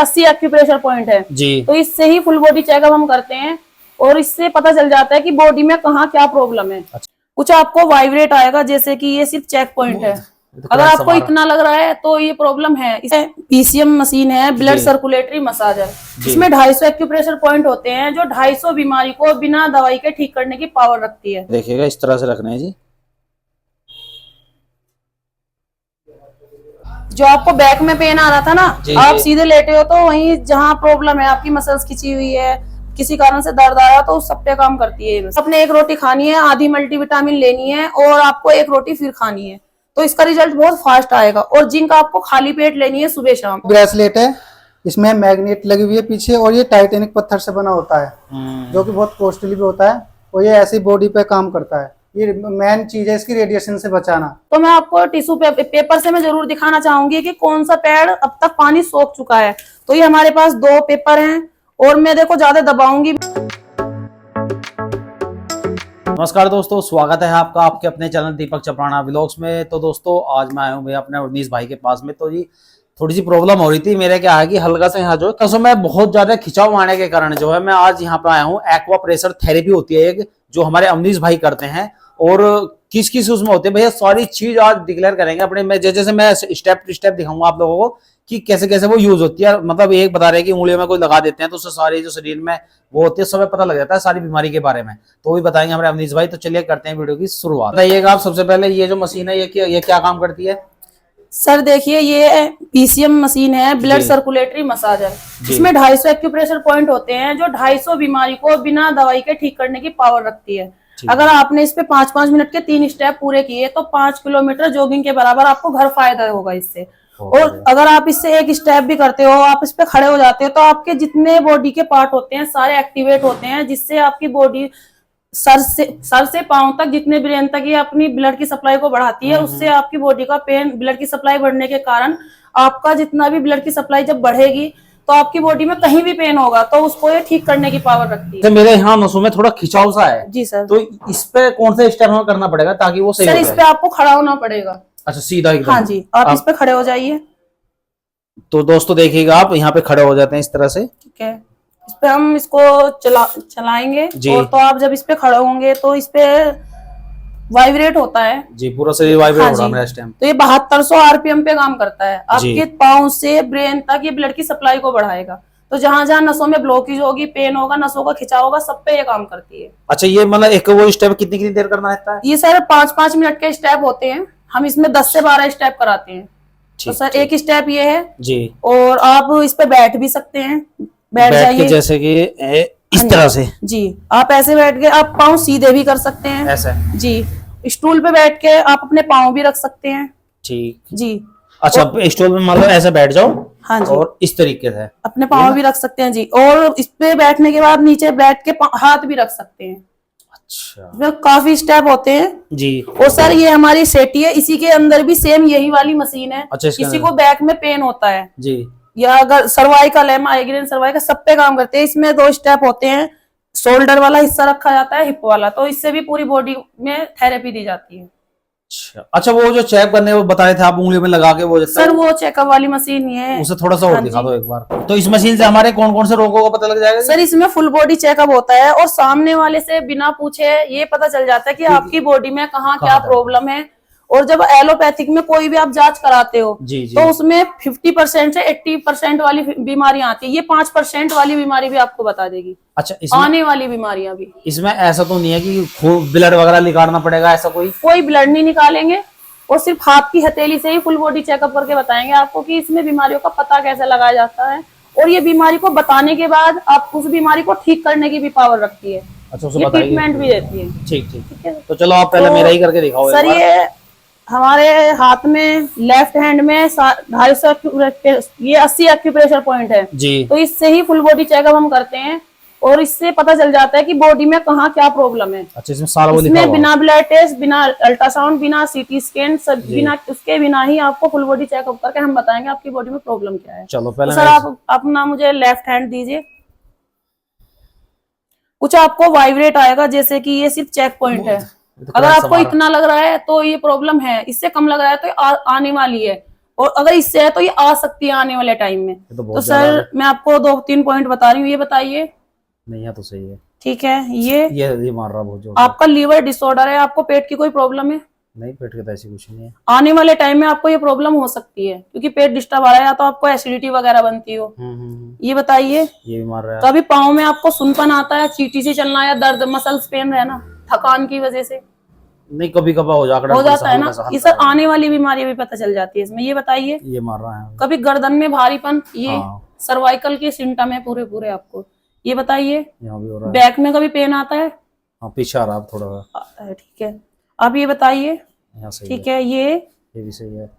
80 acupressure point है जी। तो इससे ही फुल बॉडी चेकअप हम करते हैं और इससे पता चल जाता है कि बॉडी में कहाँ क्या प्रॉब्लम है। अच्छा। कुछ आपको वाइब्रेट आएगा, जैसे कि ये सिर्फ चेक पॉइंट है। अगर आपको इतना लग रहा है तो ये प्रॉब्लम है। इसे पीसीएम मशीन है, ब्लड सर्कुलेटरी मसाजर। इसमें 250 एक्यूप्रेशर पॉइंट होते हैं जो 250 बीमारी को बिना दवाई के ठीक करने की पावर रखती है। देखिएगा इस तरह से रखना है जी। जो आपको बैक में पेन आ रहा था ना, आप सीधे लेटे हो तो वहीं जहाँ प्रॉब्लम है, आपकी मसल्स खिंची हुई है, किसी कारण से दर्द आ रहा तो उस सब पे काम करती है। अपने एक रोटी खानी है, आधी मल्टीविटामिन लेनी है और आपको एक रोटी फिर खानी है, तो इसका रिजल्ट बहुत फास्ट आएगा। और जिंक आपको खाली पेट लेनी है सुबह शाम। ब्रेसलेट है, इसमें मैग्नेट लगी हुई है पीछे और ये टाइटेनिक पत्थर से बना होता है जो कि बहुत कॉस्टली भी होता है और ये ऐसी बॉडी पे काम करता है। ये मेन चीज है इसकी, रेडिएशन से बचाना। तो मैं आपको टिश्यू पेपर से मैं जरूर दिखाना चाहूंगी कि कौन सा पेड़ अब तक पानी सोख चुका है। तो ये हमारे पास 2 पेपर हैं और मैं देखो ज्यादा दबाऊंगी। नमस्कार दोस्तों, स्वागत है आपका आपके अपने चैनल दीपक चपराना व्लॉग्स में। तो दोस्तों आज मैं आया हूँ भैया अपने उर्नीस भाई के पास में। तो जी थोड़ी सी प्रॉब्लम हो रही थी मेरे, क्या है कि हल्का सा यहाँ जो कसम में बहुत ज्यादा खिंचाव आने के कारण जो है मैं आज यहाँ पे आया हूँ। एक्वा प्रेशर थेरेपी होती है एक, जो हमारे अवनीश भाई करते हैं। और किस किस उसमें होते हैं भैया सारी चीज आज डिक्लेयर करेंगे अपने में। जैसे मैं स्टेप टू स्टेप दिखाऊंगा आप लोगों को कि कैसे कैसे वो यूज होती है। मतलब एक बता रहे हैं कि उंगलियों में कोई लगा देते हैं तो उससे सारी जो शरीर में वो होती है सब पता लग जाता है सारी बीमारी के बारे में। तो वो भी बताएंगे हमारे अवनीश भाई। तो चलिए करते हैं वीडियो की शुरुआत। बताइएगा आप सबसे पहले ये जो मशीन है ये क्या काम करती है? सर देखिए, ये पीसीएम मशीन है, ब्लड सर्कुलेटरी मसाजर। इसमें 250 एक्यूप्रेशर पॉइंट होते हैं जो 250 बीमारी को बिना दवाई के ठीक करने की पावर रखती है। अगर आपने इस पे 5-5 मिनट के 3 स्टेप पूरे किए तो 5 किलोमीटर जॉगिंग के बराबर आपको घर फायदा होगा इससे। और अगर आप इससे एक स्टेप भी करते हो, आप इस पे खड़े हो जाते हो, तो आपके जितने बॉडी के पार्ट होते हैं सारे एक्टिवेट होते हैं, जिससे आपकी बॉडी सर से पांव तक, जितने ब्रेन तक ये अपनी ब्लड की सप्लाई को बढ़ाती है। उससे आपकी बॉडी का पेन, ब्लड की सप्लाई बढ़ने के कारण आपका जितना भी ब्लड की सप्लाई जब बढ़ेगी तो आपकी बॉडी में कहीं भी पेन होगा तो उसको ये ठीक करने की पावर रखती है। तो मेरे यहाँ नसों में थोड़ा खिंचाव सा है जी सर। तो इस पे कौन सा स्टेप हमें करना पड़ेगा ताकि वो सही हो सर जाए? इस पे आपको खड़ा होना पड़ेगा। अच्छा सीधा एकदम? हाँ जी, आप इस पे खड़े हो जाइए। तो दोस्तों देखिएगा आप यहाँ पे खड़े हो जाते हैं इस तरह से। ठीक है, इस पे हम इसको चलाएंगे और तो आप जब इस पे खड़े होंगे तो इस पे वाइब्रेट होता है जी, पूरा शरीर वाइब्रेट हो रहा है इस टाइम। तो ये 7200 आरपीएम पे काम करता है। आपके पाँव से ब्रेन तक ये ब्लड की सप्लाई को बढ़ाएगा। तो जहां जहां नसों में ब्लॉकेज होगी, पेन होगा, नसों का खिंचाव होगा, सब पे ये काम करती है। अच्छा, ये मतलब एक वो स्टेप कितनी कितनी देर करना रहता है? ये सर 5-5 मिनट के स्टेप होते हैं। हम इसमें 10 से 12 स्टेप कराते हैं। तो सर एक स्टेप ये है जी, और आप इस पे बैठ भी सकते हैं। बैठ जाइए जैसे कि इस तरह से जी। आप ऐसे बैठ के आप पाँव सीधे भी कर सकते हैं ऐसे जी। स्टूल पे बैठ के आप अपने पाँव भी रख सकते हैं। ठीक जी। अच्छा, स्टूल में मतलब ऐसे बैठ जाओ। हाँ जी। और इस तरीके से अपने पाँव भी रख सकते हैं जी। और इस पे बैठने के बाद नीचे बैठ के हाथ भी रख सकते हैं। अच्छा, काफी स्टेप होते हैं जी। और सर ये हमारी सेटी है, इसी के अंदर भी सेम यही वाली मशीन है। अच्छा, किसी को बैक में पेन होता है जी, या अगर सर्वाइकल है, माइग्रेन, सर्वाइकल, सब पे काम करते हैं। इसमें 2 स्टेप होते हैं, शोल्डर वाला हिस्सा रखा जाता है, हिप वाला। तो इससे भी पूरी बॉडी में थेरेपी दी जाती है। अच्छा, वो जो चेक करने वो बता रहे थे आप उंगलियों में लगा के वो सर वो चेकअप वाली मशीन ही है। उसे थोड़ा सा और दिखा दो एक बार। तो इस मशीन से हमारे कौन कौन से रोगों का पता लग जाएगा? सर इसमें फुल बॉडी चेकअप होता है और सामने वाले से बिना पूछे ये पता चल जाता है कि आपकी बॉडी में कहाँ क्या प्रॉब्लम है। और जब एलोपैथिक में कोई भी आप जांच कराते हो जी, तो उसमें 50% से 80% वाली बीमारियां आती है। ये 5% वाली बीमारी भी आपको बता देगी। अच्छा, आने वाली बीमारियां भी। इसमें ऐसा तो नहीं है कि ब्लड वगैरह निकालना पड़ेगा? ऐसा कोई ब्लड नहीं निकालेंगे और सिर्फ हाथ की हथेली से ही फुल बॉडी चेकअप करके बताएंगे आपको कि इसमें बीमारियों का पता कैसे लगाया जाता है। और ये बीमारी को बताने के बाद आप उस बीमारी को ठीक करने की भी पावर रखती है। अच्छा, ये ट्रीटमेंट भी देती है। ठीक है। तो चलो आप पहले मेरा ही करके दिखाओ सर। ये हमारे हाथ में लेफ्ट हैंड में 250 ये 80 एक्यूप्रेशर पॉइंट है जी। तो इससे ही फुल बॉडी चेकअप हम करते हैं और इससे पता चल जाता है कि बॉडी में कहाँ क्या प्रॉब्लम है। अच्छा, इसमें बिना ब्लड टेस्ट, बिना अल्ट्रासाउंड, बिना सीटी स्कैन, बिना उसके बिना ही आपको फुल बॉडी चेकअप करके हम बताएंगे आपकी बॉडी में प्रॉब्लम क्या है। चलो पहले सर आप अपना मुझे लेफ्ट हैंड दीजिए। कुछ आपको वाइब्रेट आएगा, जैसे कि ये सिर्फ चेक पॉइंट है। अगर आपको इतना लग रहा है तो ये प्रॉब्लम है, इससे कम लग रहा है तो आने वाली है। और अगर इससे है तो ये आ सकती है आने वाले टाइम में। तो तो बहुत ज्यादा सर मैं आपको 2-3 पॉइंट बता रही हूँ, ये बताइए। नहीं है तो सही है। ठीक है, ये मार रहा बहुत जोर से। आपका लीवर डिसऑर्डर है, आपको पेट की कोई प्रॉब्लम है? नहीं, पेट के तो ऐसी कुछ नहीं है। आने वाले टाइम में आपको ये प्रॉब्लम हो सकती है, क्योंकि पेट डिस्टर्ब आ रहा है या तो आपको एसिडिटी वगैरह बनती हो। ये बताइए। ये भी मार रहा है। कभी पाँव में आपको सुनपन आता है, चींटी से चलना या दर्द, मसल्स पेन रहना थकान की वजह से? नहीं, कभी कभार हो हो जाता है ना। ये सर आने वाली बीमारी भी पता चल जाती है इसमें। ये बताइए। ये मार रहा है। कभी गर्दन में भारीपन, ये हाँ। सर्वाइकल के सिम्टम है पूरे पूरे आपको। ये बताइए। यहाँ भी हो रहा है। बैक में कभी पेन आता है? हाँ, पीछे आ रहा है थोड़ा सा। आता है, ठीक है। अब ये बताइए। यहाँ सही ठीक है, ये भी सही है।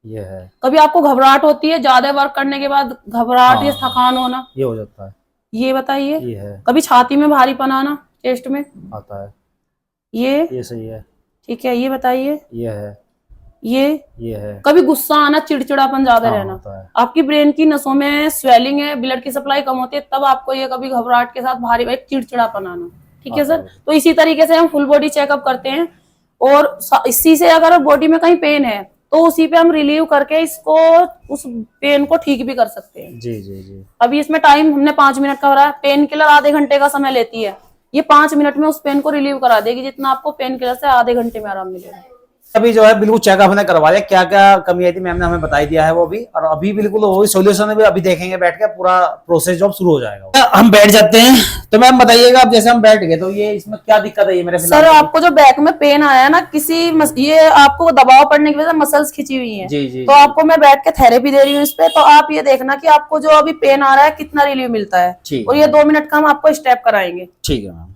ये है। कभी आपको घबराहट होती है ज्यादा वर्क करने के बाद, घबराहट या थकान होना? ये हो जाता है। ये बताइए। ये है। कभी छाती में भारीपन आना, चेस्ट में? आता है। ये सही है। ठीक है। ये बताइए। ये है। ये है। कभी गुस्सा आना, चिड़चिड़ापन ज्यादा हाँ, रहना? होता है। आपकी ब्रेन की नसों में स्वेलिंग है, ब्लड की सप्लाई कम होती है, तब आपको ये कभी घबराहट के साथ भारी एक चिड़चिड़ापन आना। ठीक है सर। तो इसी तरीके से हम फुल बॉडी चेकअप करते हैं, और इसी से अगर बॉडी में कहीं पेन है तो उसी पे हम रिलीव करके इसको, उस पेन को ठीक भी कर सकते हैं। जी जी जी। अभी इसमें टाइम हमने 5 मिनट का रहा है, पेन किलर आधे घंटे का समय लेती है, ये 5 मिनट में उस पेन को रिलीव करा देगी, जितना आपको पेन किलर से आधे घंटे में आराम मिलेगा। अभी जो है बिल्कुल चेकअप हमने करवा लिया, क्या क्या कमी आई थी मैम ने हमें बताई दिया है वो भी, और अभी बिल्कुल वो सोल्यूशन भी अभी देखेंगे बैठ के, पूरा प्रोसेस जॉब शुरू हो जाएगा। हम बैठ जाते हैं। तो मैम बताइएगा, अब जैसे हम बैठ गए तो ये इसमें क्या दिक्कत है? ये मेरे सर आपको जो बैक में पेन आया है ना, ये आपको दबाव पड़ने की वजह से मसल्स खिंची हुई हैं। जी जी। तो आपको मैं बैठ के थेरेपी दे रही हूँ इस पे, तो आप ये देखना कि आपको जो अभी पेन आ रहा है कितना रिलीव मिलता है, और ये 2 मिनट का हम आपको स्टेप कराएंगे। ठीक है मैम।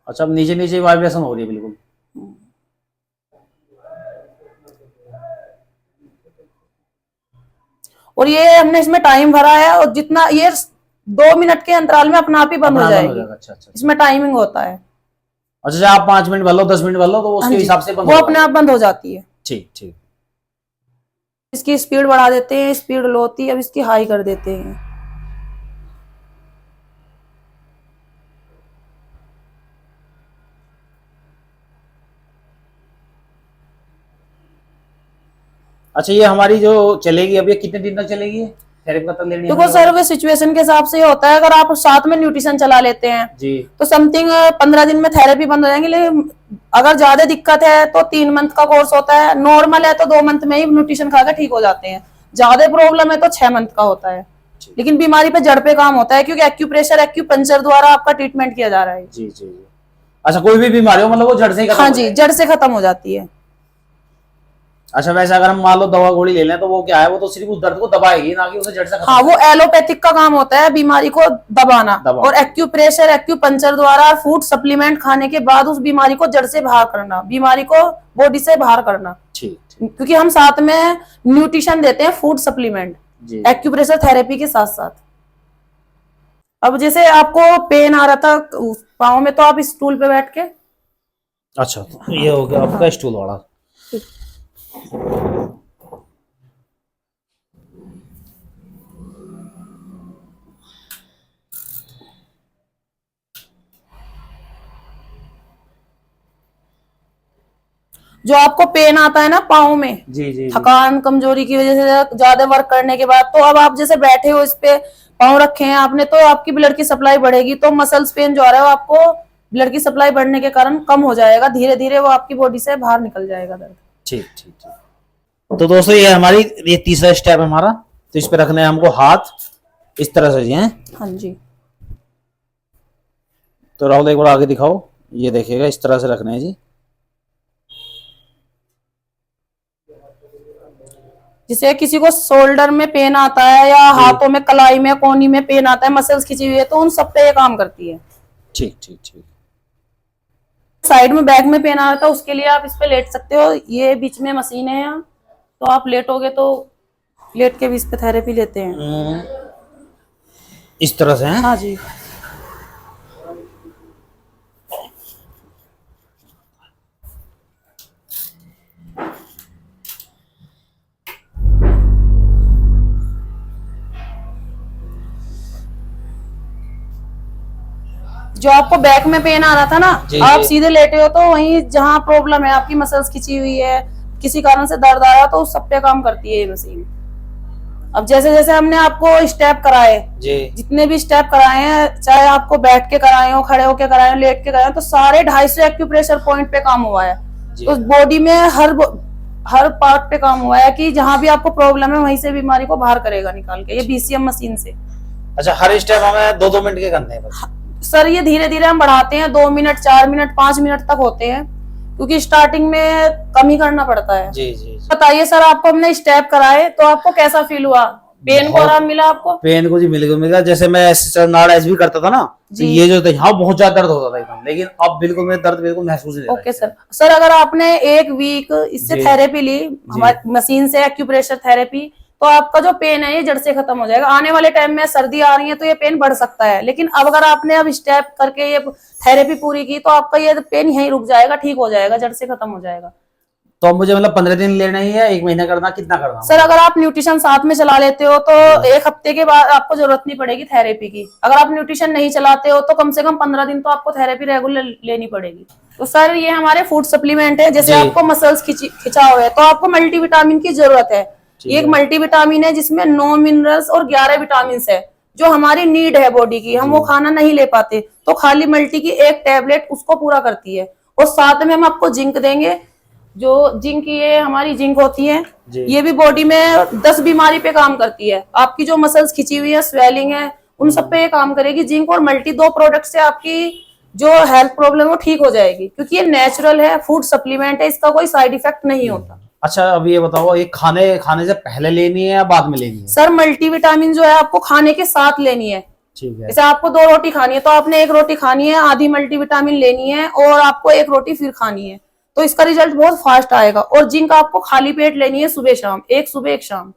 अच्छा, अब नीचे नीचे वाइब्रेशन हो रही है बिल्कुल। और ये हमने इसमें टाइम भरा है, और जितना ये 2 मिनट के अंतराल में अपना आप ही बंद हो जाएगी। अच्छा अच्छा। इसमें टाइमिंग होता है। अच्छा, आप 5 मिनट भर लो, 10 मिनट भर लो, तो उसके हिसाब से वो अपने आप बंद हो जाती है। ठीक ठीक। इसकी स्पीड बढ़ा देते हैं, स्पीड लो होती है, अब इसकी हाई कर देते हैं। अच्छा, ये हमारी जो चलेगी अब, ये कितने दिन तक चलेगी थेरेपी का? तक लेनी है? देखो सर, वो सिचुएशन के हिसाब से होता है। अगर आप साथ में न्यूट्रिशन चला लेते हैं जी, तो समथिंग 15 दिन में थेरेपी बंद हो जाएंगे। लेकिन अगर ज्यादा दिक्कत है तो 3 मंथ का कोर्स होता है, नॉर्मल है तो 2 मंथ में ही न्यूट्रिशन खाकर ठीक हो जाते हैं, ज्यादा प्रॉब्लम है तो 6 मंथ का होता है। लेकिन बीमारी पे जड़ पे काम होता है, क्योंकि एक्यूप्रेशर, एक्यूपंक्चर द्वारा आपका ट्रीटमेंट किया जा रहा है। जी जी जी। अच्छा, कोई भी बीमारी हो मतलब वो जड़ से ही खत्म? हाँ जी, जड़ से खत्म हो जाती है। अच्छा, वैसे अगर हम मान लो दवा गोली ले लें तो वो क्या है, वो तो सिर्फ उस दर्द को दबाएगी, ना कि उसे जड़ से खत्म। हाँ, वो एलोपैथिक का काम होता है, बीमारी को दबाना। और एक्यूप्रेशर, एक्यूपंक्चर द्वारा फूड सप्लीमेंट खाने के बाद उस बीमारी को जड़ से बाहर करना, बीमारी को बॉडी से बाहर करना। ठीक। क्योंकि हम साथ में न्यूट्रिशन देते हैं, फूड सप्लीमेंट, एक्यूप्रेशर थेरेपी के साथ साथ। अब जैसे आपको पेन आ रहा था पाँव में, तो आप इस स्टूल पे बैठ के। अच्छा, तो ये हो गया आपका स्टूल वाला। जो आपको पेन आता है ना पाँव में, जी जी, थकान कमजोरी की वजह से ज्यादा वर्क करने के बाद, तो अब आप जैसे बैठे हो, इस पे पाँव रखे हैं आपने, तो आपकी ब्लड की सप्लाई बढ़ेगी, तो मसल्स पेन जो आ रहा है वो आपको ब्लड की सप्लाई बढ़ने के कारण कम हो जाएगा, धीरे धीरे वो आपकी बॉडी से बाहर निकल जाएगा दर्द। ठीक ठीक ठीक। तो दोस्तों, ये तीसरा स्टेप है हमारा। तो इस पे रखने हैं हमको हाथ इस तरह से जी हैं। हाँ जी। तो राहुल एक बार आगे दिखाओ, ये देखिएगा इस तरह से रखने हैं जी। जिसे किसी को शोल्डर में पेन आता है, या हाथों में, कलाई में, कोहनी में पेन आता है, मसल्स खिंची हुई है, तो उन सब पे ये काम करती है। ठीक ठीक ठीक। साइड में बैक में पेन आ रहा था, उसके लिए आप इस पे लेट सकते हो, ये बीच में मशीन है यहाँ, तो आप लेटोगे तो लेट के भी इस पे थेरेपी लेते हैं। इस तरह से हैं? हाँ जी। जो आपको बैक में पेन आ रहा था ना, जी, आप जी। सीधे लेटे हो तो वहीं जहाँ प्रॉब्लम है, आपकी मसल्स खिंची हुई है, किसी कारण से दर्द आ रहा है, तो उस सब पे काम करती है ये मशीन। अब जैसे जैसे हमने आपको स्टेप कराए, जी जितने भी स्टेप कराए हैं, चाहे आपको बैठ के कराए हो, खड़े होके कराए हो, लेट के कराए हो, तो सारे 250 एक्यूप्रेशर पॉइंट पे काम हुआ है। जी। तो बॉडी में हर पार्ट पे काम हुआ है कि जहां भी आपको प्रॉब्लम है वहीं से बीमारी को बाहर करेगा निकाल के, ये बीसीएम मशीन से। अच्छा, हर स्टेप हमें 2-2 मिनट के करने हैं बस? सर ये धीरे धीरे हम बढ़ाते हैं, 2 मिनट, 4 मिनट, 5 मिनट तक होते हैं, क्योंकि स्टार्टिंग में कम ही करना पड़ता है। जी जी। बताइए सर, आपको हमने स्टेप कराए तो आपको कैसा फील हुआ? पेन को बहुत- आराम मिला आपको? पेन को जी मिल गया। जैसे मैं नाड़ ऐसे भी करता था ना, तो जी। ये जो था यहाँ बहुत ज्यादा दर्द होता था एकदम, लेकिन अब बिल्कुल मेरे दर्द बिल्कुल महसूस नहीं ओके सर। सर अगर आपने 1 वीक इससे जी। थेरेपी ली हमारी मशीन से, एक्यूप्रेशर थेरेपी, तो आपका जो पेन है ये जड़ से खत्म हो जाएगा। आने वाले टाइम में सर्दी आ रही है तो ये पेन बढ़ सकता है, लेकिन अब अगर आपने अब स्टेप करके ये थेरेपी पूरी की तो आपका ये पेन यहीं रुक जाएगा, ठीक हो जाएगा, जड़ से खत्म हो जाएगा। तो अब मुझे मतलब 15 दिन लेना ही है, 1 महीना करना, कितना करना? सर अगर आप न्यूट्रिशन साथ में चला लेते हो तो 1 हफ्ते के बाद आपको जरूरत नहीं पड़ेगी थेरेपी की। अगर आप न्यूट्रिशन नहीं चलाते हो तो कम से कम 15 दिन तो आपको थेरेपी रेगुलर लेनी पड़ेगी। तो सर ये हमारे फूड सप्लीमेंट है, जैसे जी। आपको मसल्स खिंचाव है तो आपको मल्टीविटामिन की जरूरत है। ये एक मल्टीविटामिन है जिसमें 9 मिनरल्स और 11 विटामिन है, जो हमारी नीड है बॉडी की, हम वो खाना नहीं ले पाते, तो खाली मल्टी की एक टैबलेट उसको पूरा करती है। और साथ में हम आपको जिंक देंगे, जो जिंक, ये हमारी जिंक होती है, जी। ये भी बॉडी में 10 बीमारी पे काम करती है। आपकी जो मसल्स खिंची हुई है, स्वेलिंग है, उन सब पे ये काम करेगी। जिंक और मल्टी 2 प्रोडक्ट से आपकी जो हेल्थ प्रॉब्लम है वो ठीक हो जाएगी, क्योंकि ये नेचुरल है, फूड सप्लीमेंट है, इसका कोई साइड इफेक्ट नहीं होता। अच्छा, अब ये बताओ, ये खाने से पहले लेनी है या बाद में लेनी है? सर मल्टीविटामिन जो है आपको खाने के साथ लेनी है। ठीक है। जैसे आपको 2 रोटी खानी है तो आपने 1 रोटी खानी है, आधी मल्टीविटामिन लेनी है, और आपको 1 रोटी फिर खानी है, तो इसका रिजल्ट बहुत फास्ट आएगा। और जिंक आपको खाली पेट लेनी है, सुबह शाम, 1 सुबह 1 शाम।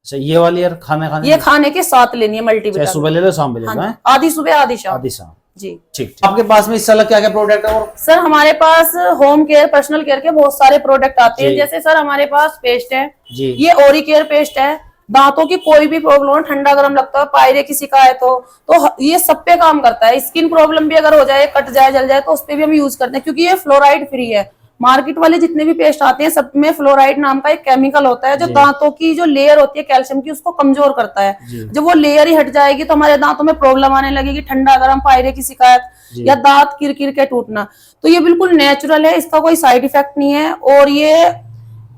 अच्छा, ये वाली यार खाने ये खाने के साथ लेनी है चाहे मल्टीविटामिन। सुबह ले लो, शाम में ले लो, हैं? आधी सुबह आधी शाम। आधी शाम। जी ठीक। आपके पास में इससे अलग क्या क्या प्रोडक्ट है? और सर हमारे पास होम केयर, पर्सनल केयर के बहुत सारे प्रोडक्ट आते हैं। जी। जैसे सर हमारे पास पेस्ट है, जी। ये ओरी केयर पेस्ट है। दांतों की कोई भी प्रॉब्लम हो, ठंडा गर्म लगता है, पायरे की शिकायत हो, तो ये सब पे काम करता है। स्किन प्रॉब्लम भी अगर हो जाए, कट जाए, जल जाए, तो उस पे भी हम यूज करते हैं, क्योंकि ये फ्लोराइड फ्री है। मार्केट वाले जितने भी पेस्ट आते हैं सब में फ्लोराइड नाम का एक केमिकल होता है, जो जी। दांतों की जो लेयर होती है कैल्शियम की, उसको कमजोर करता है। जी। जब वो लेयर ही हट जाएगी तो हमारे दांतों में प्रॉब्लम आने लगेगी, ठंडा गर्म, पायरे की शिकायत, जी। या दांत किरकिर के टूटना। तो ये बिल्कुल नेचुरल है, इसका कोई साइड इफेक्ट नहीं है, और ये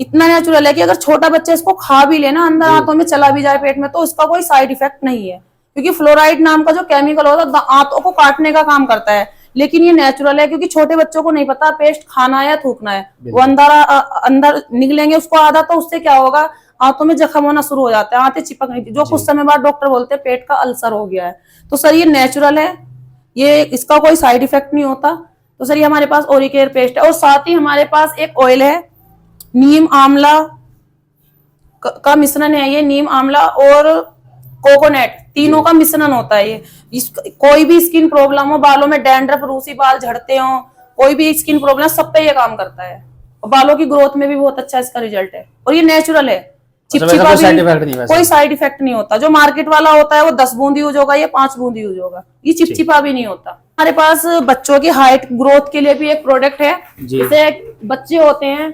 इतना नेचुरल है कि अगर छोटा बच्चा इसको खा भी लेना, अंदर आंतों में चला भी जाए पेट में, तो इसका कोई साइड इफेक्ट नहीं है, क्योंकि फ्लोराइड नाम का जो केमिकल होता है आंतों को काटने का काम करता है। लेकिन ये नेचुरल है, क्योंकि छोटे बच्चों को नहीं पता पेस्ट खाना है या थूकना है, वो अंदर निकलेंगे उसको आधा, तो उससे क्या होगा, आंतों में जख्म होना शुरू हो जाता है, आंतें चिपक नहीं, जो कुछ समय बाद डॉक्टर बोलते हैं पेट का अल्सर हो गया है। तो सर ये नेचुरल है, ये इसका कोई साइड इफेक्ट नहीं होता। तो सर ये हमारे पास ओरी केयर पेस्ट है, और साथ ही हमारे पास एक ऑयल है, नीम आंवला का मिश्रण है। ये नीम आंवला और कोकोनट, तीनों का मिश्रण होता है ये। कोई भी स्किन प्रॉब्लम हो, बालों में डैंड्रफ, रूसी बाल झड़ते हो, कोई भी स्किन प्रॉब्लम, सब पे ये काम करता है, और बालों की ग्रोथ में भी बहुत अच्छा इसका रिजल्ट है, और ये नेचुरल है, चिपचिपा कोई साइड भी, इफेक्ट नहीं, वैसे कोई साइड इफेक्ट नहीं होता। जो मार्केट वाला होता है वो 10 बूंद यूज होगा, ये 5 बूंद यूज होगा, ये चिपचिपा भी नहीं होता। हमारे पास बच्चों की हाइट ग्रोथ के लिए भी एक प्रोडक्ट है। जी। जैसे बच्चे होते हैं,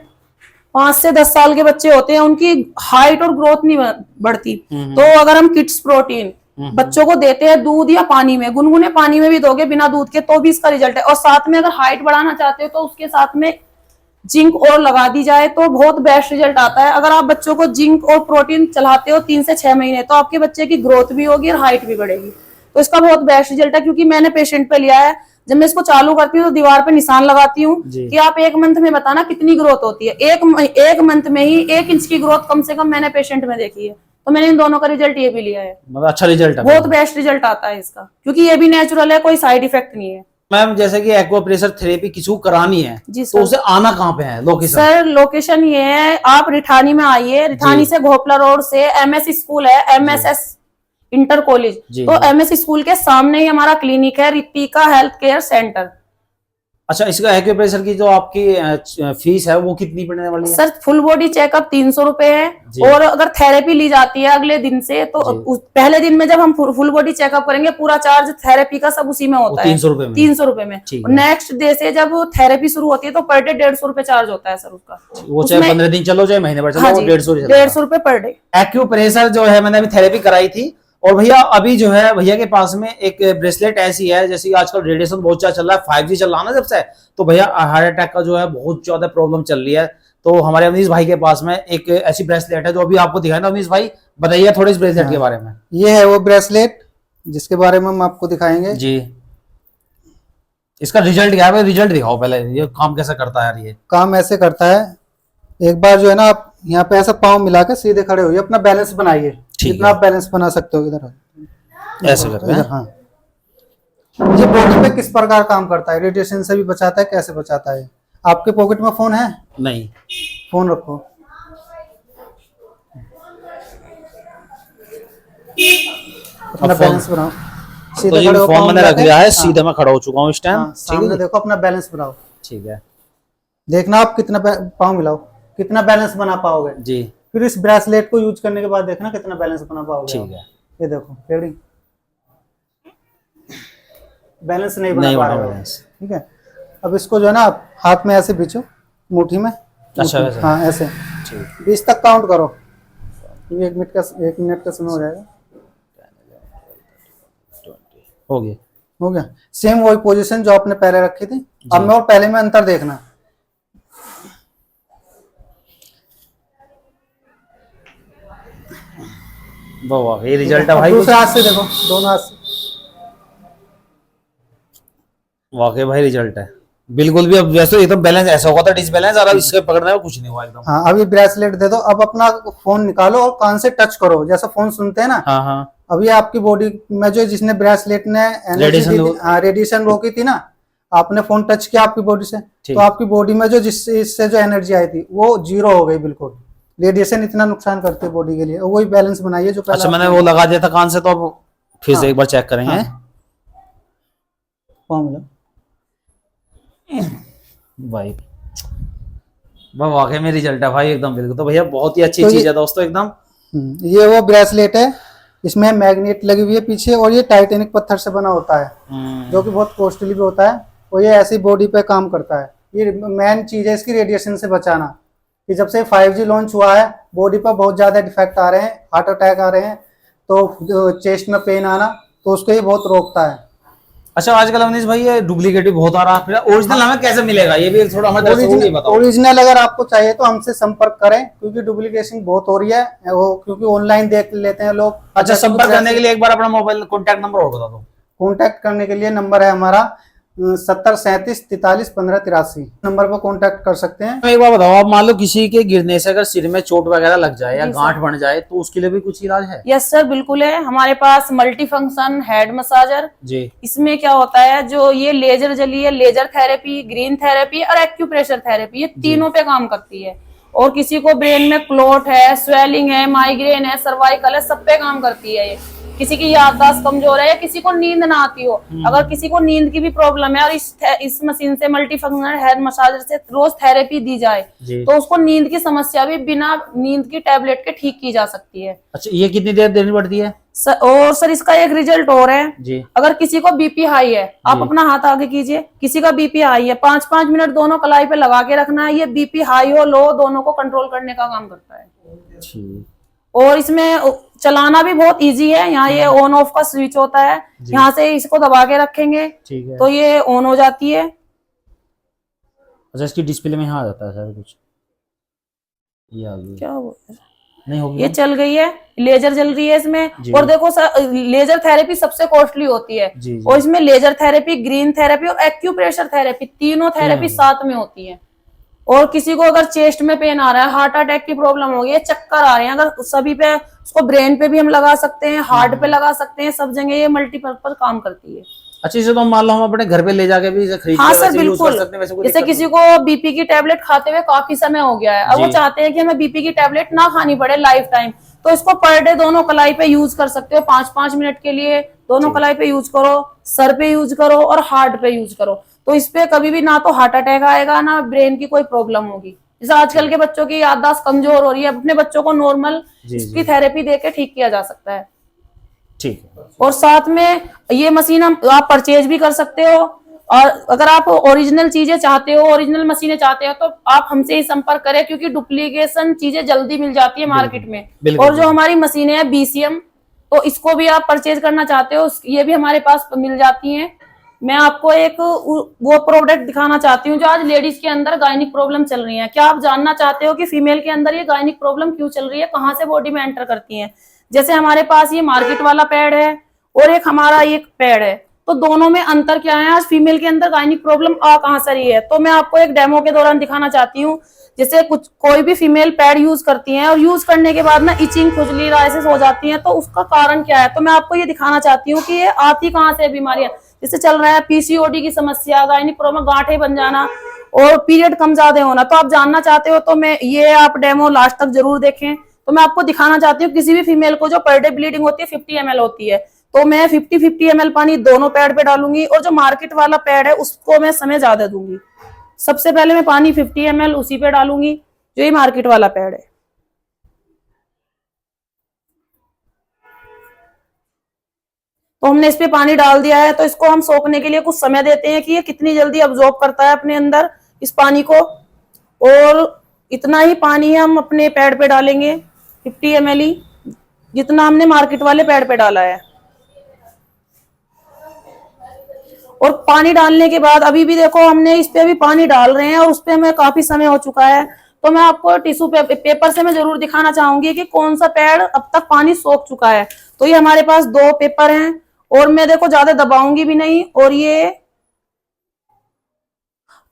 5 से 10 साल के बच्चे होते हैं, उनकी हाइट और ग्रोथ नहीं बढ़ती, तो अगर हम किड्स प्रोटीन बच्चों को देते हैं दूध या पानी में, गुनगुने पानी में भी दोगे बिना दूध के, तो भी इसका रिजल्ट है। और साथ में अगर हाइट बढ़ाना चाहते हो तो उसके साथ में जिंक और लगा दी जाए तो बहुत बेस्ट रिजल्ट आता है। अगर आप बच्चों को जिंक और प्रोटीन चलाते हो 3 से 6 महीने, तो आपके बच्चे की ग्रोथ भी होगी और हाइट भी बढ़ेगी, तो इसका बहुत बेस्ट रिजल्ट है। क्योंकि मैंने पेशेंट पे लिया है, जब मैं इसको चालू करती हूँ तो दीवार पे निशान लगाती हूँ कि आप 1 मंथ में बताना कितनी ग्रोथ होती है। एक मंथ में ही 1 इंच की ग्रोथ कम से कम मैंने पेशेंट में देखी है, तो मैंने इन दोनों का रिजल्ट ये भी लिया है। मतलब अच्छा रिजल्ट है, बहुत बेस्ट रिजल्ट आता है इसका, क्योंकि ये भी नेचुरल है, कोई साइड इफेक्ट नहीं है। मैम जैसे कि एक्वाप्रेशर थेरेपी किसी को करानी है, जी तो सर। उसे आना कहाँ पे है, लोकेशन? सर लोकेशन ये है, आप रिठानी में आइए, रिठानी से घोपला रोड से MS स्कूल है, MSS इंटर कॉलेज, जी। तो MS स्कूल के सामने ही हमारा क्लिनिक है, रितिका हेल्थ केयर सेंटर। अच्छा, इसका एक्यूप्रेशर की जो आपकी फीस है वो कितनी पड़ने वाली है? सर फुल बॉडी चेकअप 300 रुपए जी। है, और अगर थेरेपी ली जाती है अगले दिन से तो पहले दिन में जब हम फुल बॉडी चेकअप करेंगे पूरा चार्ज थेरेपी का सब उसी में होता है, 300 रुपए में। 300 रुपए में। ठीक है। नेक्स्ट डे से जब थेरेपी शुरू होती है तो पर डे 150 रुपए चार्ज होता है सर उसका। वो चाहे 15 दिन चलो चाहे महीने भर चलो, हाँ वो जी, 150 रुपए पर डे। एक्यूप्रेशर जो है मैंने अभी थेरेपी कराई थी। और भैया अभी जो है भैया के पास में एक ब्रेसलेट ऐसी है, जैसे आजकल रेडिएशन बहुत ज्यादा चल रहा है, 5G चल रहा है ना जब से, तो भैया हार्ट अटैक का जो है बहुत ज्यादा प्रॉब्लम चल रही है। तो हमारे अवनीश भाई के पास में एक ऐसी ब्रेसलेट है जो अभी आपको दिखाया ना। अवनीश भाई बताइए थोड़ी इस ब्रेसलेट के बारे में। ये है वो ब्रेसलेट जिसके बारे में हम आपको दिखाएंगे जी। इसका रिजल्ट क्या है? रिजल्ट दिखाओ पहले, ये काम कैसे करता है यार? ये काम ऐसे करता है, एक बार जो है ना आप यहाँ पे ऐसा पाँव मिला के सीधे खड़े होइए, अपना बैलेंस बनाइए, ठीक जितना है। आप बैलेंस बना सकते हो इधर ऐसे करते हैं। हाँ। ये बॉडी पे किस प्रकार काम करता है, रेडिएशन से भी बचाता है, कैसे बचाता है। आपके पॉकेट में फोन है? नहीं। फोन रखो, अपना बैलेंस बनाओ, तो सीधे ये खड़े हो, फोन पाँव मैंने मिला रख के। लिया है, हाँ, सीधे मैं खड़ा हो चुका हूँ इस टाइम। हाँ, सामने देखो, अपना बैलेंस बनाओ। ठीक है। देखना आप कितना पाँव मिलाओ, कितना बैलेंस बना पाओगे। जी। फिर इस ब्रेसलेट को यूज करने के बाद देखना कितना बैलेंस बना पाओगे। ठीक है। ये देखो रेडी, बैलेंस नहीं नहीं बना पा बना रहे हो। बैलेंस। ठीक है, अब इसको जो है ना आप हाथ में ऐसे बिछो, मुट्ठी में। अच्छा, वैसे? हाँ ऐसे ठीक। 20 तक काउंट करो, क्योंकि 1 मिनट का समय हो जाएगा। हो गया। हो गया। सेम वही पोजीशन जो आपने पहले रखी थी, अब में और पहले में अंतर देखना। वाह, ये रिजल्ट है अब भाई। दूसरे हाथ से देखो, दोनों हाथ से। वाकई भाई रिजल्ट है बिल्कुल भी। अब जैसे एकदम बैलेंस ऐसा होगा था डिसबैलेंस, और अब इसके पकड़ने में कुछ नहीं हुआ एकदम। हाँ, अभी ब्रेसलेट दे दो, अब अपना फोन निकालो और कान से टच करो, जैसा फोन सुनते हैं ना। हाँ हाँ। अब ये आपकी बॉडी में जो जिसने ब्रेसलेट ने रेडिएशन रोकी थी ना, आपने फोन टच किया आपकी बॉडी से, तो आपकी बॉडी में जो इससे जो एनर्जी आई थी वो 0 हो गई बिल्कुल। रेडिएशन इतना नुकसान करती है बॉडी के लिए, वही बैलेंस बनाइए जो अच्छा, मैंने वो लगा दिया था कान से, तो अब फिर से एक बार चेक करेंगे। भाई वाकई में रिजल्ट है भाई एकदम बिल्कुल। तो भैया बहुत ही अच्छी चीज है दोस्तों एकदम। ये वो ब्रेसलेट है, इसमें मैग्नेट लगी हुई है पीछे, और ये टाइटेनिक पत्थर से बना होता है, जो कि बहुत कॉस्टली भी होता है, और ये ऐसी बॉडी पे काम करता है। ये मेन चीज है इसकी, रेडिएशन से बचाना। कि जब से 5G लॉन्च हुआ है, बॉडी पर बहुत ज्यादा डिफेक्ट आ रहे हैं, हार्ट अटैक आ रहे हैं, तो चेस्ट में पेन आना, तो उसको ये बहुत रोकता है। अच्छा, आजकल अवनीश भाई ये डुप्लीकेट भी बहुत आ रहा है, ओरिजिनल हमें कैसे मिलेगा? ये भी थोड़ा हमें दर्शकों को ये बताओ। ओरिजिनल अगर आपको चाहिए तो हमसे संपर्क करें, क्योंकि डुप्लीकेशन बहुत हो रही है वो, क्योंकि ऑनलाइन देख लेते हैं लोग। अच्छा, संपर्क करने के लिए एक बार अपना मोबाइल कॉन्टैक्ट नंबर और बता दो। कॉन्टैक्ट करने के लिए नंबर है हमारा 70 37 43 15 83, नंबर पर कॉन्टैक्ट कर सकते हैं। एक बार बताओ, आप मान लो किसी के गिरने से अगर सिर में चोट वगैरह लग जाए या गांठ बन जाए, तो उसके लिए भी कुछ इलाज है? यस सर, बिल्कुल है। हमारे पास मल्टी फंक्शन हेड मसाजर जी। इसमें क्या होता है, जो ये लेजर जली है, लेजर थेरेपी, ग्रीन थेरेपी और एक्यूप्रेशर थेरेपी, ये तीनों पे काम करती है। और किसी को ब्रेन में क्लोट है, स्वेलिंग है, माइग्रेन है, सर्वाइकल है, सब पे काम करती है ये। किसी की याददाश्त कमजोर है या किसी को नींद ना आती हो, अगर किसी को नींद की भी प्रॉब्लम है और इस मशीन से, मल्टी फंक्शनल हेड मसाजर से रोज थेरेपी दी जाए, तो उसको नींद की समस्या भी बिना नींद की टैबलेट के ठीक की जा सकती है। अच्छा, ये कितनी देर देनी पड़ती है? और सर इसका एक रिजल्ट और है जी। अगर किसी को बीपी हाई है, आप अपना हाथ आगे कीजिए, किसी का बीपी हाई है, 5-5 मिनट दोनों कलाई पे लगा के रखना है। ये बीपी हाई हो लो दोनों को कंट्रोल करने का काम करता है। और इसमें चलाना भी बहुत इजी है। यहाँ ये ऑन ऑफ का स्विच होता है, यहाँ से इसको दबा के रखेंगे तो ये ऑन हो जाती है। अच्छा, इसकी डिस्प्ले में यहाँ आ जाता है सर कुछ, ये आ गई क्या हो नहीं होगी? ये चल गई है, लेजर जल रही है इसमें। और देखो सर, लेजर थेरेपी सबसे कॉस्टली होती है, और इसमें लेजर थेरेपी, ग्रीन थेरेपी और एक्यूप्रेशर थेरेपी, तीनों थेरेपी साथ में होती है। और किसी को अगर चेस्ट में पेन आ रहा है, हार्ट अटैक की प्रॉब्लम हो गई है, चक्कर आ रहे हैं, अगर सभी पे, उसको ब्रेन पे भी हम लगा सकते हैं, हार्ट पे लगा सकते हैं, सब जगह ये मल्टीपर्पज काम करती है। अच्छा, इसे तो मान लो हम अपने घर पे ले जाके भी खरीद हाँ के सर, वैसे यूज कर बिल्कुल। सकते हैं, वैसे कोई जैसे दिक्कत किसी को बीपी की टैबलेट खाते हुए काफी समय हो गया है, अब वो चाहते हैं कि हमें बीपी की टैबलेट ना खानी पड़े लाइफ टाइम, तो इसको पर डे दोनों कलाई पे यूज कर सकते हो। 5-5 मिनट के लिए दोनों कलाई पे यूज करो, सर पे यूज करो और हार्ट पे यूज करो, तो इस पे कभी भी ना तो हार्ट अटैक आएगा ना ब्रेन की कोई प्रॉब्लम होगी। जैसे आजकल के बच्चों की याददाश्त कमजोर हो रही है, अपने बच्चों को नॉर्मल इसकी थेरेपी देके ठीक किया जा सकता है। ठीक है। और साथ में ये मशीन आप परचेज भी कर सकते हो, और अगर आप ओरिजिनल चीजें चाहते हो, ओरिजिनल मशीनें चाहते हो, तो आप हमसे ही संपर्क करें, क्योंकि डुप्लीकेशन चीजें जल्दी मिल जाती है मार्केट में। और जो हमारी मशीनें हैं BCM, तो इसको भी आप परचेज करना चाहते हो, ये भी हमारे पास मिल जाती हैं। मैं आपको एक वो प्रोडक्ट दिखाना चाहती हूँ जो आज लेडीज के अंदर गायनिक प्रॉब्लम चल रही है। क्या आप जानना चाहते हो कि फीमेल के अंदर ये गायनिक प्रॉब्लम क्यों चल रही है, कहाँ से बॉडी में एंटर करती है? जैसे हमारे पास ये मार्केट वाला पैड है और एक हमारा एक पैड है, तो दोनों में अंतर क्या है? आज फीमेल के अंदर गायनिक प्रॉब्लम आ कहाँ से रही है, तो मैं आपको एक डेमो के दौरान दिखाना चाहती हूँ। जैसे कोई भी फीमेल पैड यूज करती है और यूज करने के बाद ना इचिंग, खुजली, राइसेस हो जाती है, तो उसका कारण क्या है? तो मैं आपको ये दिखाना चाहती हूँ कि ये आती कहाँ से बीमारियां। जैसे चल रहा है PCOD की समस्या, गायनिक प्रॉब्लम, गांठें बन जाना और पीरियड कम ज्यादा होना। तो आप जानना चाहते हो तो मैं ये आप डेमो लास्ट तक जरूर देखें। तो मैं आपको दिखाना चाहती हूँ किसी भी फीमेल को जो पर डे ब्लीडिंग होती है 50 ml होती है, तो मैं 50 ml पानी दोनों पैड पे डालूंगी, और जो मार्केट वाला पैड है उसको मैं समय ज्यादा दूंगी। सबसे पहले मैं पानी 50 ml उसी पे डालूंगी जो ये मार्केट वाला पैड है। तो हमने इस पे पानी डाल दिया है, तो इसको हम सोखने के लिए कुछ समय देते हैं कि ये कितनी जल्दी अब्जॉर्ब करता है अपने अंदर इस पानी को। और इतना ही पानी हम अपने पैड पे डालेंगे, 50 ml ही, जितना हमने मार्केट वाले पैड पे डाला है। और पानी डालने के बाद अभी भी देखो हमने इस पे अभी पानी डाल रहे हैं और उस पे हमें काफी समय हो चुका है। तो मैं आपको टिश्यू पेपर से मैं जरूर दिखाना चाहूंगी कि कौन सा पैड अब तक पानी सोख चुका है। तो ये हमारे पास 2 पेपर हैं और मैं देखो ज्यादा दबाऊंगी भी नहीं, और ये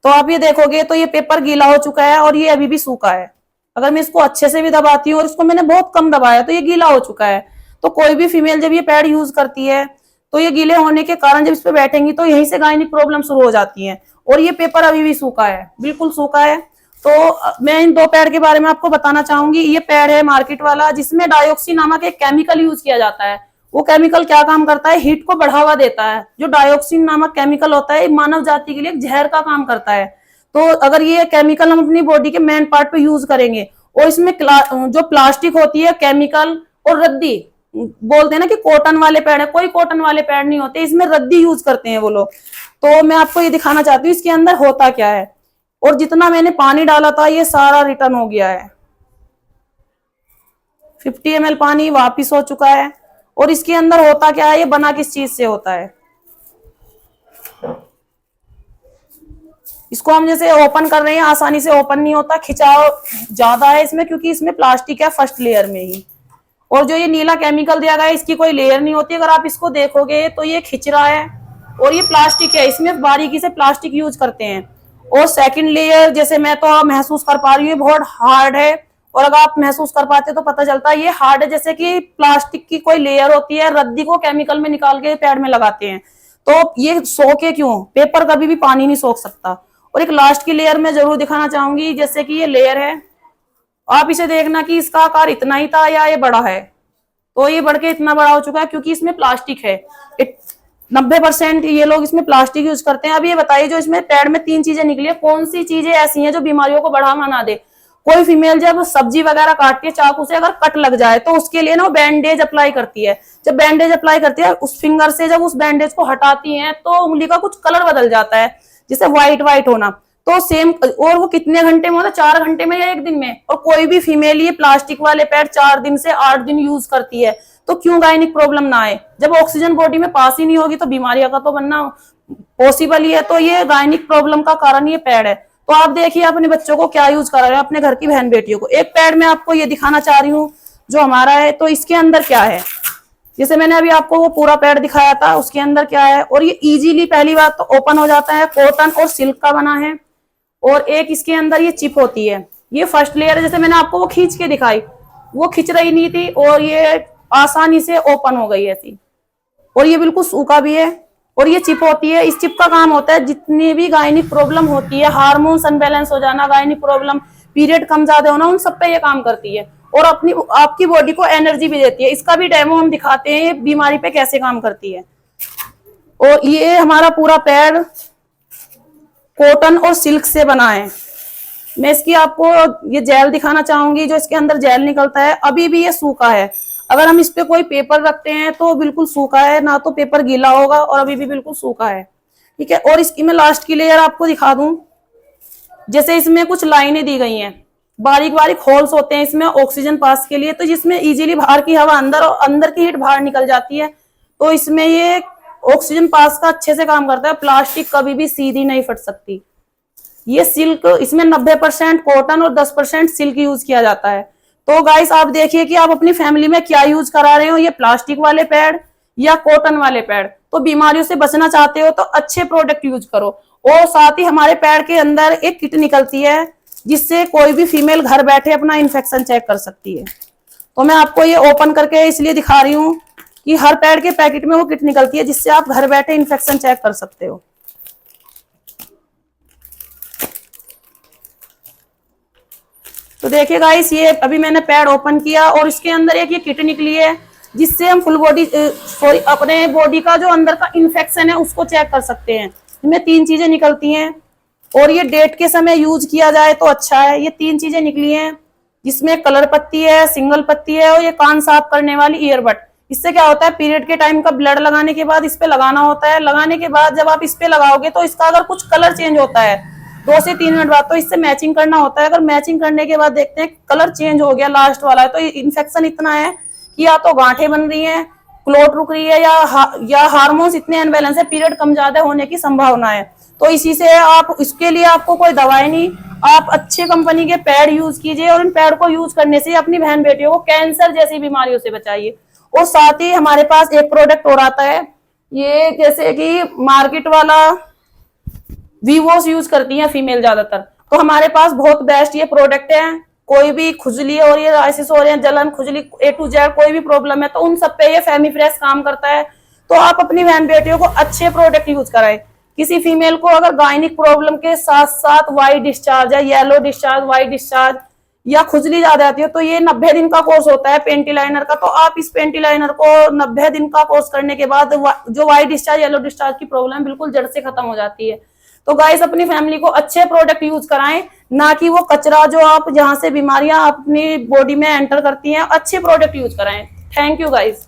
तो आप ये देखोगे तो ये पेपर गीला हो चुका है और ये अभी भी सूखा है। अगर मैं इसको अच्छे से भी दबाती हूँ, और इसको मैंने बहुत कम दबाया, तो ये गीला हो चुका है। तो कोई भी फीमेल जब ये पैड यूज करती है तो ये गीले होने के कारण जब इस पे बैठेंगी तो यहीं से गायनिक प्रॉब्लम शुरू हो जाती है। और ये पेपर अभी भी सूखा है, बिल्कुल सूखा है। तो मैं इन 2 पैड के बारे में आपको बताना चाहूंगी। ये पैड है मार्केट वाला, जिसमें डायोक्सिन नामक एक केमिकल यूज किया जाता है। वो केमिकल क्या काम करता है? हीट को बढ़ावा देता है। जो डायोक्सिन नामक केमिकल होता है, मानव जाति के लिए एक जहर का काम करता है। तो अगर ये केमिकल हम अपनी बॉडी के मेन पार्ट पे यूज करेंगे, और इसमें जो प्लास्टिक होती है, केमिकल और रद्दी, बोलते हैं ना कि कॉटन वाले पैड है, कोई कॉटन वाले पैड नहीं होते, इसमें रद्दी यूज करते हैं वो लोग। तो मैं आपको ये दिखाना चाहती हूँ इसके अंदर होता क्या है। और जितना मैंने पानी डाला था ये सारा रिटर्न हो गया है, 50 ml पानी वापिस हो चुका है। और इसके अंदर होता क्या है, ये बना किस चीज से होता है? इसको हम जैसे ओपन कर रहे हैं, आसानी से ओपन नहीं होता, खिंचाव ज्यादा है इसमें, क्योंकि इसमें प्लास्टिक है फर्स्ट लेयर में ही। और जो ये नीला केमिकल दिया गया है, इसकी कोई लेयर नहीं होती। अगर आप इसको देखोगे तो ये खिंच रहा है, और ये प्लास्टिक है, इसमें बारीकी से प्लास्टिक यूज करते हैं। और सेकंड लेयर जैसे मैं तो महसूस कर पा रही हूँ, बहुत हार्ड है। और अगर आप महसूस कर पाते तो पता चलता है ये हार्ड है, जैसे कि प्लास्टिक की कोई लेयर होती है, रद्दी को केमिकल में निकाल के पैड में लगाते हैं। तो ये सोखे क्यों? पेपर कभी भी पानी नहीं सोख सकता। और एक लास्ट की लेयर में जरूर दिखाना चाहूंगी, जैसे कि ये लेयर है, आप इसे देखना कि इसका आकार इतना ही था या ये बड़ा है। तो ये बढ़ के इतना बड़ा हो चुका है, क्योंकि इसमें प्लास्टिक है। 90% ये लोग इसमें प्लास्टिक यूज करते हैं। अब ये बताइए, जो इसमें पैड में 3 चीजें निकली है, कौन सी चीजें ऐसी हैं जो बीमारियों को बढ़ावा ना दे? कोई फीमेल जब सब्जी वगैरह काटती है चाकू से, अगर कट लग जाए तो उसके लिए ना वो बैंडेज अप्लाई करती है। जब बैंडेज अप्लाई करती है, उस फिंगर से जब उस बैंडेज को हटाती है तो उंगली का कुछ कलर बदल जाता है, जैसे व्हाइट होना। तो सेम, और वो कितने घंटे में होता है? 4 घंटे में या 1 दिन में। और कोई भी फीमेल ये प्लास्टिक वाले पैड 4 दिन से 8 दिन यूज करती है, तो क्यों गायनिक प्रॉब्लम ना आए? जब ऑक्सीजन बॉडी में पास ही नहीं होगी तो बीमारियों का तो बनना पॉसिबल ही है। तो ये गायनिक प्रॉब्लम का कारण ये पैड है। तो आप देखिए अपने बच्चों को क्या यूज करा रहे हैं, अपने घर की बहन बेटियों को। एक पैड में आपको ये दिखाना चाह रही हूँ जो हमारा है, तो इसके अंदर क्या है, जैसे मैंने अभी आपको वो पूरा पैड दिखाया था, उसके अंदर क्या है। और ये इजीली पहली बात तो ओपन हो जाता है, कॉटन और सिल्क का बना है। और एक इसके अंदर ये चिप होती है, ये फर्स्ट लेयर है। जैसे मैंने आपको वो खींच के दिखाई, वो खिंच रही नहीं थी और ये आसानी से ओपन हो गई ऐसी। और ये बिल्कुल सूखा भी है। और ये चिप होती है, इस चिप का काम होता है जितनी भी गायनिक प्रॉब्लम होती है, हार्मोन्स अनबैलेंस हो जाना, गायनिक प्रॉब्लम, पीरियड कम ज्यादा होना, उन सब पे ये काम करती है। और अपनी आपकी बॉडी को एनर्जी भी देती है। इसका भी डेमो हम दिखाते हैं, ये बीमारी पे कैसे काम करती है। और ये हमारा पूरा पैड कॉटन और सिल्क से बना है। मैं इसकी आपको ये जेल दिखाना चाहूंगी, जो इसके अंदर जेल निकलता है। अभी भी ये सूखा है, अगर हम इस पे कोई पेपर रखते हैं तो बिल्कुल सूखा है, ना तो पेपर गीला होगा और अभी भी बिल्कुल सूखा है। ठीक है, और इसकी मैं लास्ट की लेयर आपको दिखा दूं। जैसे इसमें कुछ लाइनें दी गई हैं, बारीक बारीक होल्स होते हैं इसमें ऑक्सीजन पास के लिए, तो जिसमें इजीली बाहर की हवा अंदर और अंदर की हीट बाहर निकल जाती है। तो इसमें ये ऑक्सीजन पास का अच्छे से काम करता है। प्लास्टिक कभी भी सीधी नहीं फट सकती। ये सिल्क, इसमें 90% कॉटन और 10% सिल्क यूज किया जाता है। तो गाइस आप देखिए कि आप अपनी फैमिली में क्या यूज करा रहे हो, ये प्लास्टिक वाले पैड या कॉटन वाले पैड। तो बीमारियों से बचना चाहते हो तो अच्छे प्रोडक्ट यूज करो। और साथ ही हमारे पैड के अंदर एक किट निकलती है, जिससे कोई भी फीमेल घर बैठे अपना इन्फेक्शन चेक कर सकती है। तो मैं आपको ये ओपन करके इसलिए दिखा रही हूँ कि हर पैड के पैकेट में वो किट निकलती है, जिससे आप घर बैठे इन्फेक्शन चेक कर सकते हो। तो देखिए गाइस, ये अभी मैंने पैड ओपन किया और इसके अंदर एक ये किट निकली है, जिससे हम फुल बॉडी अपने बॉडी का जो अंदर का इन्फेक्शन है उसको चेक कर सकते हैं। इसमें 3 चीजें निकलती हैं और ये डेट के समय यूज किया जाए तो अच्छा है। ये 3 चीजें निकली हैं, जिसमें कलर पत्ती है, सिंगल पत्ती है और ये कान साफ करने वाली ईयरबड। इससे क्या होता है, पीरियड के टाइम का ब्लड लगाने के बाद इस पे लगाना होता है। लगाने के बाद जब आप इस पे लगाओगे तो इसका अगर कुछ कलर चेंज होता है 2 से 3 मिनट बाद, तो इससे मैचिंग करना होता है। अगर मैचिंग करने के बाद देखते हैं कलर चेंज हो गया लास्ट वाला है, तो इन्फेक्शन इतना है कि या तो गांठें बन रही हैं, क्लोट रुक रही है, या हार्मोन्स इतने अनबैलेंस है, पीरियड कम ज्यादा होने की संभावना है। तो इसी से आप, इसके लिए आपको कोई दवाई नहीं, आप अच्छे कंपनी के पैड यूज कीजिए और इन पैड को यूज करने से अपनी बहन बेटियों को कैंसर जैसी बीमारियों से बचाइए। और साथ ही हमारे पास एक प्रोडक्ट और आता है, ये जैसे कि मार्केट वाला वीवोस यूज करती हैं फीमेल ज्यादातर, तो हमारे पास बहुत बेस्ट ये प्रोडक्ट है। कोई भी खुजली हो रही है, राइसिस हो रहे हैं, जलन, खुजली A to Z कोई भी प्रॉब्लम है तो उन सब पे ये फेमीफ्रेश काम करता है। तो आप अपनी बहन बेटियों को अच्छे प्रोडक्ट यूज कराएं। किसी फीमेल को अगर गायनिक प्रॉब्लम के साथ साथ वाइट डिस्चार्ज है, येलो डिस्चार्ज, वाइट डिस्चार्ज या खुजली ज्यादा आती है, तो ये 90 दिन का कोर्स होता है पेंटी लाइनर का। तो आप इस पेंटी लाइनर को 90 दिन का कोर्स करने के बाद जो वाइट डिस्चार्ज, येलो डिस्चार्ज की प्रॉब्लम बिल्कुल जड़ से खत्म हो जाती है। तो गाइस अपनी फैमिली को अच्छे प्रोडक्ट यूज कराएं, ना कि वो कचरा जो आप जहां से बीमारियां अपनी बॉडी में एंटर करती हैं। अच्छे प्रोडक्ट यूज कराएं। Thank you guys.